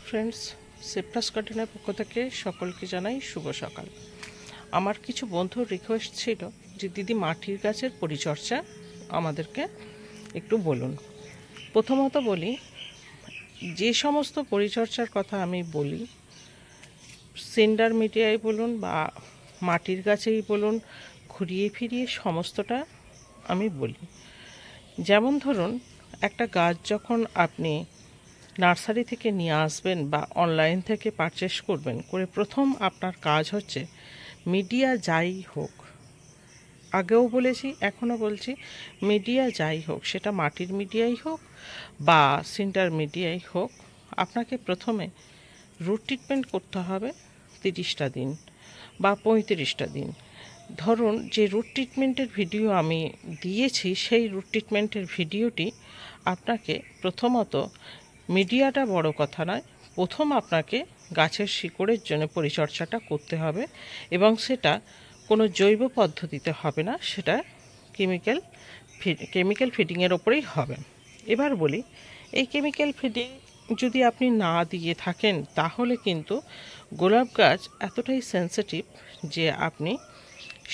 Friends, সিপ্রাস গার্ডেনের পক্ষ থেকে সকলকে জানাই শুভ সকাল। আমার কিছু বন্ধুর রিকোয়েস্ট ছিল যে দিদি মাটির গাছের পরিচর্যা আমাদেরকে একটু বলুন। প্রথমত বলি, যে সমস্ত পরিচর্যার কথা আমি বলি, সিন্ডার মিডিয়ায় বলুন বা মাটির গাছেই বলুন, ঘুরিয়ে ফিরিয়ে সমস্তটা আমি বলি। যেমন ধরুন, একটা গাছ যখন আপনি নার্সারি থেকে নিয়ে আসবেন বা অনলাইন থেকে পারচেস করবেন, করে প্রথম আপনার কাজ হচ্ছে মিডিয়া যাই হোক, আগেও বলেছি এখনও বলছি, মিডিয়া যাই হোক, সেটা মাটির মিডিয়াই হোক বা সিন্টার মিডিয়াই হোক, আপনাকে প্রথমে রুট ট্রিটমেন্ট করতে হবে 30টা দিন বা 35টা দিন। ধরুন, যে রুট ট্রিটমেন্টের ভিডিও আমি দিয়েছি, সেই রুট ট্রিটমেন্টের ভিডিওটি আপনাকে প্রথমত, মিডিয়াটা বড় কথা নয়, প্রথম আপনাকে গাছের শিকড়ের জন্য পরিচর্যাটা করতে হবে এবং সেটা কোনো জৈব পদ্ধতিতে হবে না, সেটা কেমিক্যাল ফিডিংয়ের ওপরেই হবে। এবার বলি, এই কেমিক্যাল ফিডিং যদি আপনি না দিয়ে থাকেন, তাহলে কিন্তু গোলাপ গাছ এতটাই সেন্সিটিভ যে আপনি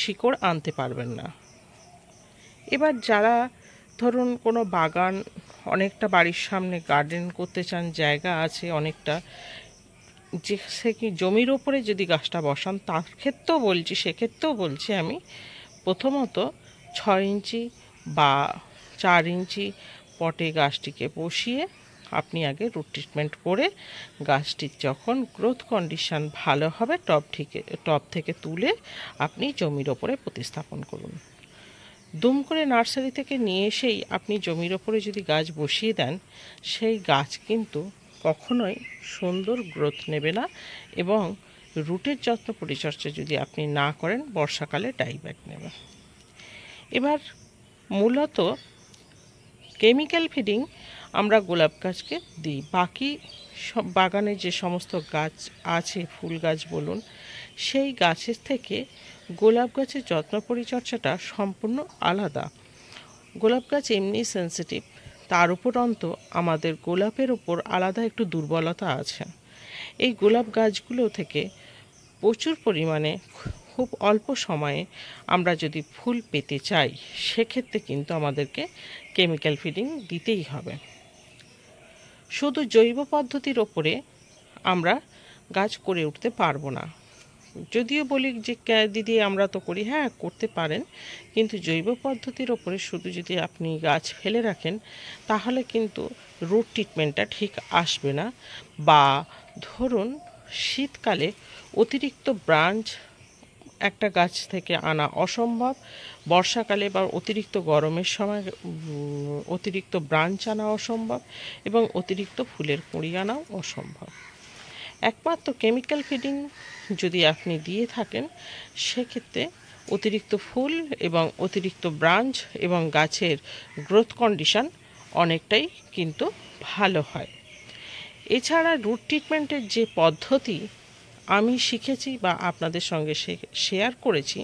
শিকড় আনতে পারবেন না। এবার যারা ধরুন কোনো বাগান, অনেকটা বাড়ির সামনে গার্ডেন করতে চান, জায়গা আছে অনেকটা, যে সে কি জমির ওপরে যদি গাছটা বসান, তার ক্ষেত্রেও বলছি, সেক্ষেত্রেও বলছি আমি, প্রথমত 6 ইঞ্চি বা 4 ইঞ্চি পটে গাছটিকে বসিয়ে আপনি আগে রুট ট্রিটমেন্ট করে গাছটির যখন গ্রোথ কন্ডিশন ভালো হবে, টব থেকে তুলে আপনি জমির ওপরে প্রতিস্থাপন করুন। দুম করে নার্সারি থেকে নিয়ে এসেই আপনি জমির ওপরে যদি গাছ বসিয়ে দেন, সেই গাছ কিন্তু কখনোই সুন্দর গ্রোথ নেবে না এবং রুটের যত্ন পরিচর্যা যদি আপনি না করেন, বর্ষাকালে ডাইব্যাক নেবে। এবার মূলত কেমিক্যাল ফিডিং আমরা গোলাপ গাছকে দিই। বাকি সব বাগানে যে সমস্ত গাছ আছে, ফুল গাছ বলুন, সেই গাছের থেকে গোলাপ গাছের যত্ন পরিচর্যাটা সম্পূর্ণ আলাদা। গোলাপ গাছ এমনি সেন্সিটিভ, তার উপরন্ত আমাদের গোলাপের ওপর আলাদা একটু দুর্বলতা আছে। এই গোলাপ গাছগুলো থেকে প্রচুর পরিমাণে খুব অল্প সময়ে আমরা যদি ফুল পেতে চাই, সেক্ষেত্রে কিন্তু আমাদেরকে কেমিক্যাল ফিডিং দিতেই হবে। শুধু জৈব পদ্ধতির ওপরে আমরা গাছ করে উঠতে পারবো না। যদিও বলি যে দিদি আমরা তো করি, হ্যাঁ করতে পারেন, কিন্তু জৈব পদ্ধতির ওপরে শুধু যদি আপনি গাছ ফেলে রাখেন, তাহলে কিন্তু রুট ট্রিটমেন্টটা ঠিক আসবে না। বা ধরুন, শীতকালে অতিরিক্ত ব্রাঞ্চ একটা গাছ থেকে আনা অসম্ভব, বর্ষাকালে বা অতিরিক্ত গরমের সময় অতিরিক্ত ব্রাঞ্চ আনা অসম্ভব এবং অতিরিক্ত ফুলের কুঁড়ি আনাও অসম্ভব। একমাত্র কেমিক্যাল ফিডিং যদি আপনি দিয়ে থাকেন, সেক্ষেত্রে অতিরিক্ত ফুল এবং অতিরিক্ত ব্রাঞ্চ এবং গাছের গ্রোথ কন্ডিশন অনেকটাই কিন্তু ভালো হয়। এছাড়া রুট ট্রিটমেন্টের যে পদ্ধতি আমি শিখেছি বা আপনাদের সঙ্গে শেয়ার করেছি,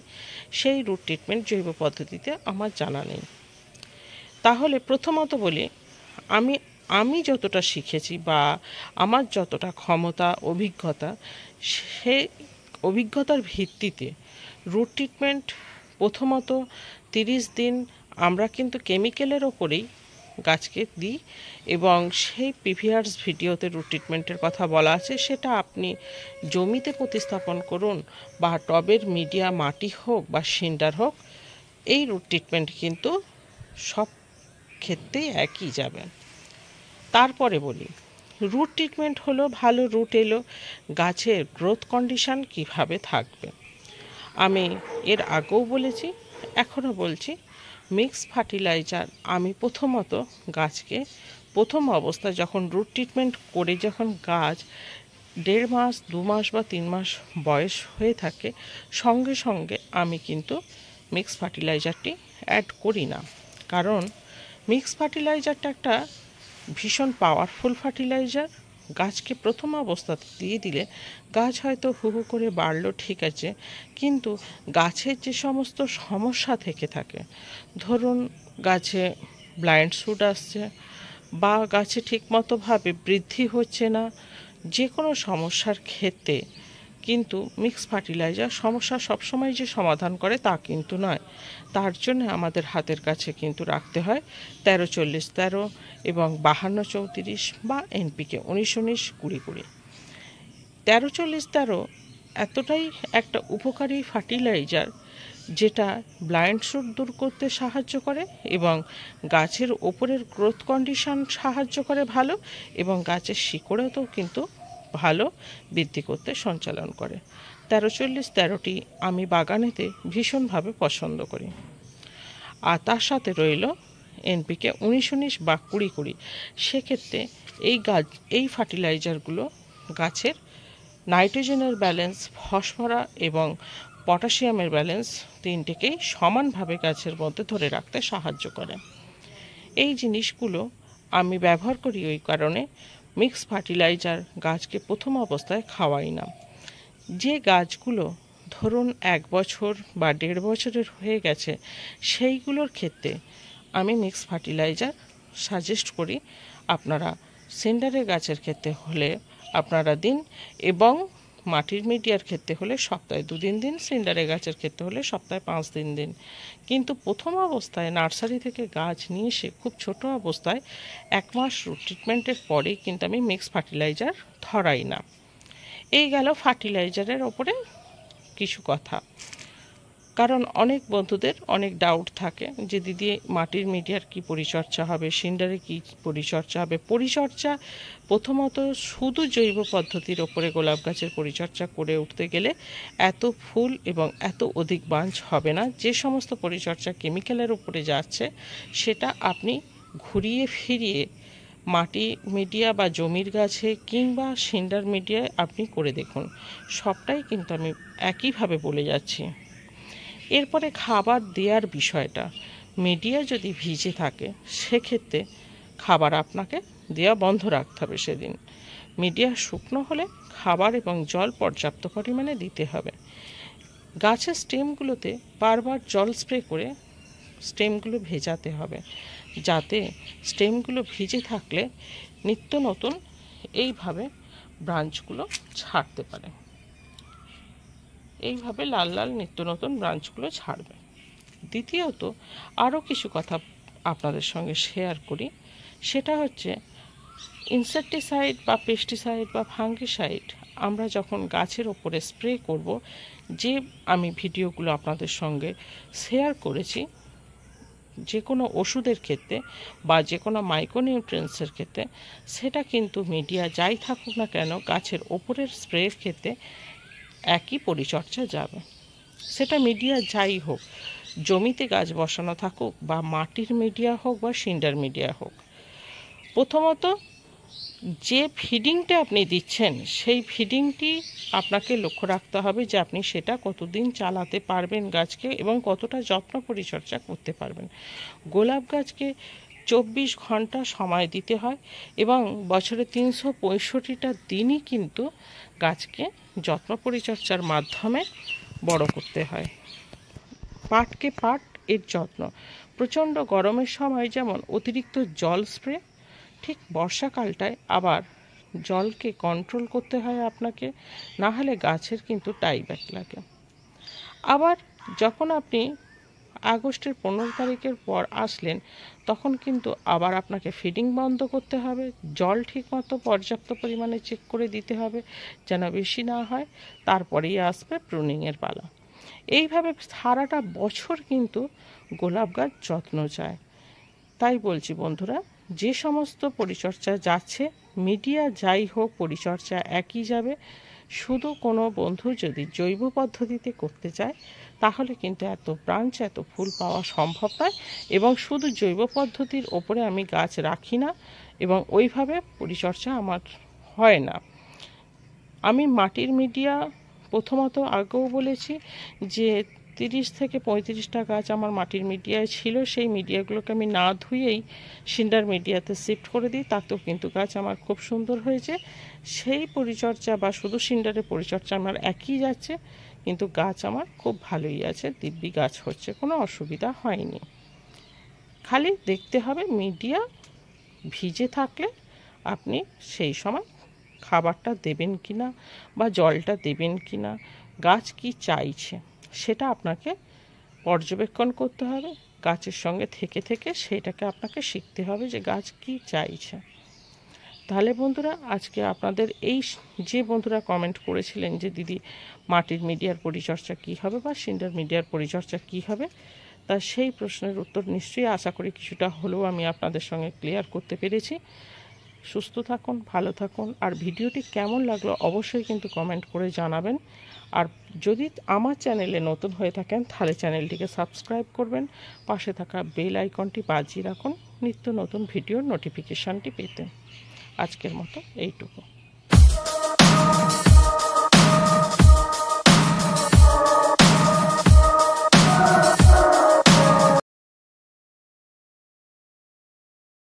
সেই রুট ট্রিটমেন্ট জৈব পদ্ধতিতে আমার জানা নেই। তাহলে প্রথমত বলি, আমি যতটা শিখেছি বা আমার যতটা ক্ষমতা, অভিজ্ঞতা, সেই অভিজ্ঞতার ভিত্তিতে রুট ট্রিটমেন্ট প্রথমত 30 দিন আমরা কিন্তু কেমিক্যালের ওপরেই গাছকে দিই এবং সেই প্রিভিয়াস ভিডিওতে রুট ট্রিটমেন্টের কথা বলা আছে, সেটা আপনি জমিতে প্রতিস্থাপন করুন বা টবের মিডিয়া মাটি হোক বা সিন্ডার হোক, এই রুট ট্রিটমেন্ট কিন্তু সব ক্ষেত্রেই একই যাবে। তারপরে বলি, রুট ট্রিটমেন্ট হলো ভালো রুট এলো, গাছের গ্রোথ কন্ডিশন কিভাবে থাকবে। আমি এর আগেও বলেছি, এখনও বলছি, মিক্স ফার্টিলাইজার আমি প্রথমত গাছকে প্রথম অবস্থায় যখন রুট ট্রিটমেন্ট করে যখন গাছ 1.5 মাস, 2 মাস বা 3 মাস বয়স হয়ে থাকে, সঙ্গে সঙ্গে আমি কিন্তু মিক্স ফার্টিলাইজারটি অ্যাড করি না। কারণ মিক্স ফার্টিলাইজারটা একটা ভীষণ পাওয়ারফুল ফার্টিলাইজার। গাছকে প্রথম অবস্থাতে দিয়ে দিলে গাছ হয়তো হু হু করে বাড়লো, ঠিক আছে, কিন্তু গাছের যে সমস্ত সমস্যা থেকে থাকে, ধরুন গাছে ব্লাইন্ড শুট আসছে বা গাছে ঠিকমতোভাবে বৃদ্ধি হচ্ছে না, যে কোনো সমস্যার ক্ষেত্রে কিন্তু মিক্স ফার্টিলাইজার সমস্যা সবসময় যে সমাধান করে তা কিন্তু নয়। তার জন্য আমাদের হাতের কাছে কিন্তু রাখতে হয় 13-40-13 এবং 52-34 বা এনপিকে 19-19-20-20। 13-40-13 এতটাই একটা উপকারী ফার্টিলাইজার যেটা ব্লাইন্ড স্পট দূর করতে সাহায্য করে এবং গাছের ওপরের গ্রোথ কন্ডিশন সাহায্য করে ভালো, এবং গাছের শিকড়েতেও কিন্তু ভালো বৃদ্ধি করতে সঞ্চালন করে। 13-40-13টি আমি বাগানেতে ভীষণভাবে পছন্দ করি। আর তার সাথে রইল এনপিকে 19-19 বা 20-20। সেক্ষেত্রে এই ফার্টিলাইজারগুলো গাছের নাইট্রোজেনের ব্যালেন্স, ফসফরাস এবং পটাশিয়ামের ব্যালেন্স তিনটেকেই সমানভাবে গাছের মধ্যে ধরে রাখতে সাহায্য করে। এই জিনিসগুলো আমি ব্যবহার করি ওই কারণে মিক্স ফার্টিলাইজার গাছকে প্রথম অবস্থায় খাওয়াই না। যে গাছগুলো ধরুন 1 বছর বা 1.5 বছরের হয়ে গেছে সেইগুলোর ক্ষেত্রে আমি মিক্স ফার্টিলাইজার সাজেস্ট করি। আপনারা সেন্ডারের গাছের ক্ষেত্রে হলে আপনারা দিন, এবং মাটির মিডিয়ার ক্ষেত্রে হলে সপ্তাহে 2 দিন দিন, সেন্ডারের গাছের ক্ষেত্রে হলে সপ্তাহে 5 দিন দিন। কিন্তু প্রথম অবস্থায় নার্সারি থেকে গাছ নিয়ে এসে খুব ছোট অবস্থায় 1 মাস রুট ট্রিটমেন্টের পরেই কিন্তু আমি মিক্স ফার্টিলাইজার ধরাই না। এই গেল ফার্টিলাইজারের ওপরে কিছু কথা। কারণ অনেক বন্ধুদের অনেক ডাউট থাকে যে দিদি মাটির মিডিয়ার কি পরিচর্যা হবে, সিন্ডারে কি পরিচর্যা হবে। পরিচর্যা প্রথমত শুধু জৈব পদ্ধতির ওপরে গোলাপ গাছের পরিচর্যা করে উঠতে গেলে এত ফুল এবং এত অধিক বাঞ্চ হবে না। যে সমস্ত পরিচর্যা কেমিক্যালের উপরে যাচ্ছে সেটা আপনি ঘুরিয়ে ফিরিয়ে মাটি মিডিয়া বা জমির গাছে কিংবা সিন্ডার মিডিয়ায় আপনি করে দেখুন, সবটাই কিন্তু আমি একইভাবে বলে যাচ্ছি। এরপরে খাবার দেওয়ার বিষয়টা, মিডিয়া যদি ভিজে থাকে সেক্ষেত্রে খাবার আপনাকে দেওয়া বন্ধ রাখতে হবে সেদিন। মিডিয়া শুকনো হলে খাবার এবং জল পর্যাপ্ত পরিমাণে দিতে হবে। গাছের স্টেমগুলোতে বারবার জল স্প্রে করে স্টেমগুলো ভেজাতে হবে, যাতে স্টেমগুলো ভিজে থাকলে নিত্য নতুন এইভাবে ব্রাঞ্চগুলো ছাড়তে পারে। এইভাবে লাল লাল নিত্য নতুন ব্রাঞ্চগুলো ছাড়বে। দ্বিতীয়ত আরও কিছু কথা আপনাদের সঙ্গে শেয়ার করি, সেটা হচ্ছে ইনসেকটিসাইড বা পেস্টিসাইড বা ফাঙ্গিসাইড আমরা যখন গাছের ওপরে স্প্রে করব, যে আমি ভিডিওগুলো আপনাদের সঙ্গে শেয়ার করেছি যে কোনো ওষুধের ক্ষেত্রে বা যে কোনো মাইক্রোনিউট্রিয়েন্টসের ক্ষেত্রে, সেটা কিন্তু মিডিয়া যাই থাকুক না কেন গাছের ওপরের স্প্রের ক্ষেত্রে একই পরিচর্যা যাবে। সেটা মিডিয়া যাই হোক, জমিতে গাছ বসানো থাকুক বা মাটির মিডিয়া হোক বা সিন্ডার মিডিয়া হোক। প্রথমত যে ফিডিংটা আপনি দিচ্ছেন সেই ফিডিংটি আপনাকে লক্ষ্য রাখতে হবে যে আপনি সেটা কতদিন চালাতে পারবেন গাছকে এবং কতটা যত্ন পরিচর্যা করতে পারবেন। গোলাপ গাছকে 24 ঘন্টা সময় দিতে হয় এবং বছরে 365টা দিনই কিন্তু গাছকে যত্ন পরিচর্যার মাধ্যমে বড় করতে হয়। পাটকে পাট এর যত্ন, প্রচণ্ড গরমের সময় যেমন অতিরিক্ত জল স্প্রে, ঠিক বর্ষাকালটায় আবার জলকে কন্ট্রোল করতে হয় আপনাকে, না হলে গাছের কিন্তু টাইব্যাক লাগে। আবার যখন আপনি আগস্টের 15 তারিখের পর আসলেন তখন কিন্তু আবার আপনাকে ফিডিং বন্ধ করতে হবে, জল ঠিকমতো পর্যাপ্ত পরিমাণে চেক করে দিতে হবে যেন বেশি না হয়, তারপরেই আসবে প্রুনিংয়ের পালা। এইভাবে সারাটা বছর কিন্তু গোলাপ গাছ যত্ন চায়। তাই বলছি বন্ধুরা, যে সমস্ত পরিচর্যা যাচ্ছে মিডিয়া যাই হোক পরিচর্যা একই যাবে। শুধু কোনো বন্ধু যদি জৈব পদ্ধতিতে করতে চায় তাহলে কিন্তু এত ব্রাঞ্চ এত ফুল পাওয়া সম্ভব নয়, এবং শুধু জৈব পদ্ধতির ওপরে আমি গাছ রাখি না এবং ওইভাবে পরিচর্যা আমার হয় না। আমি মাটির মিডিয়া প্রথমত আগেও বলেছি যে 30 থেকে 35টা গাছ আমার মাটির মিডিয়ায় ছিল, সেই মিডিয়াগুলোকে আমি না ধুয়েই সিন্ডার মিডিয়াতে শিফট করে দিই, তাতেও কিন্তু গাছ আমার খুব সুন্দর হয়েছে। সেই পরিচর্যা বা শুধু সিন্ডারের পরিচর্যা আমার একই যাচ্ছে, কিন্তু গাছ আমার খুব ভালোই আছে, দিব্যি গাছ হচ্ছে, কোনো অসুবিধা হয়নি। খালি দেখতে হবে মিডিয়া ভিজে থাকলে আপনি সেই সময় খাবারটা দেবেন কিনা বা জলটা দেবেন কিনা, গাছ কি চাইছে সেটা আপনাকে পর্যবেক্ষণ করতে হবে। গাছের সঙ্গে থেকে থেকে সেটাকে আপনাকে শিখতে হবে যে গাছ কি চাইছে। তাহলে বন্ধুরা, আজকে আপনাদের এই যে বন্ধুরা কমেন্ট করেছিলেন যে দিদি মাটির মিডিয়ার পরিচর্যা কী হবে বা সিন্ডার মিডিয়ার পরিচর্যা কী হবে, তা সেই প্রশ্নের উত্তর নিশ্চয়ই আশা করি কিছুটা হলেও আমি আপনাদের সঙ্গে ক্লিয়ার করতে পেরেছি। সুস্থ থাকুন, ভালো থাকুন, আর ভিডিওটি কেমন লাগলো অবশ্যই কিন্তু কমেন্ট করে জানাবেন। আর যদি আমার চ্যানেলে নতুন হয়ে থাকেন তাহলে চ্যানেলটিকে সাবস্ক্রাইব করবেন, পাশে থাকা বেল আইকনটি বাজিয়ে রাখুন নিত্য নতুন ভিডিওর নোটিফিকেশানটি পেতে। আজকের মতো এইটুকু।